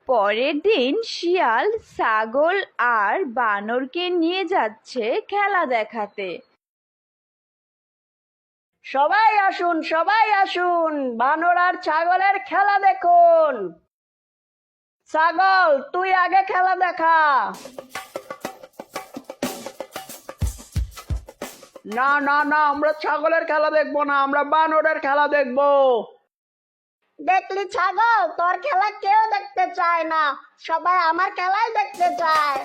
পরের দিন শিয়াল ছাগল আর বানরকে নিয়ে যাচ্ছে খেলা দেখাতে। সবাই আসুন, বানর আর ছাগলের খেলা দেখুন। ছাগল, তুই আগে খেলা দেখা। না না না, আমরা ছাগলের খেলা দেখবো না, আমরা বানরের খেলা দেখবো। দেখলি ছাগল, তোর খেলা কেউ দেখতে চায় না, সবাই আমার খেলাই দেখতে চায়।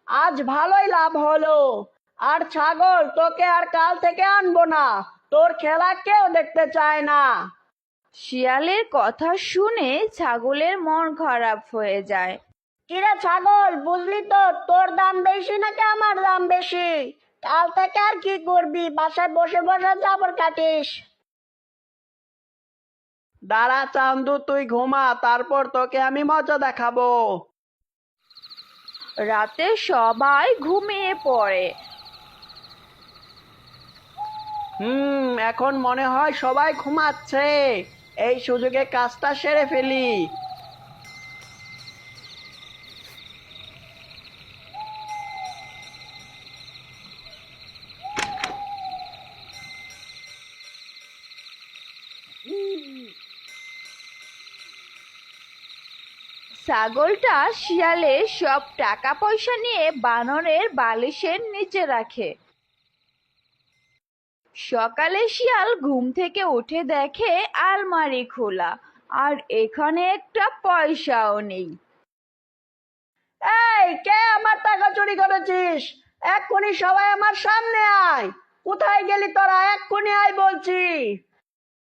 আজ ভালোই লাভ হলো। আর ছাগল, তোকে আর কাল থেকে আনবো না, তোর খেলা কেউ দেখতে চায় না। শিয়ালের কথা শুনে ছাগলের মন খারাপ হয়ে যায়। কিরে ছাগল, বুঝলি তো তোর দাম বেশি নাকি আমার দাম বেশি? কাল থেকে আর কি করবি, বাসায় বসে বসে জাবর কাটিস। দাঁড়া চান্দু, তুই ঘুমা, তারপর তোকে আমি মজা দেখাবো। রাতে সবাই ঘুমিয়ে পড়ে। এখন মনে হয় সবাই ঘুমাচ্ছে, এই সুযোগে কাজটা সেরে ফেলি। ছাগলটা শিয়ালের সব টাকা পয়সা নিয়ে বানরের বালিশের নিচে রাখে। সকালে শিয়াল ঘুম থেকে উঠে দেখে আলমারি খোলা, আর এখানে একটা পয়সাও নেই। এই, কে আমার টাকা চুরি করেছিস? এক্ষুনি সবাই আমার সামনে আয়। কোথায় গেলি তোরা? এক্ষুনি আয় বলছি।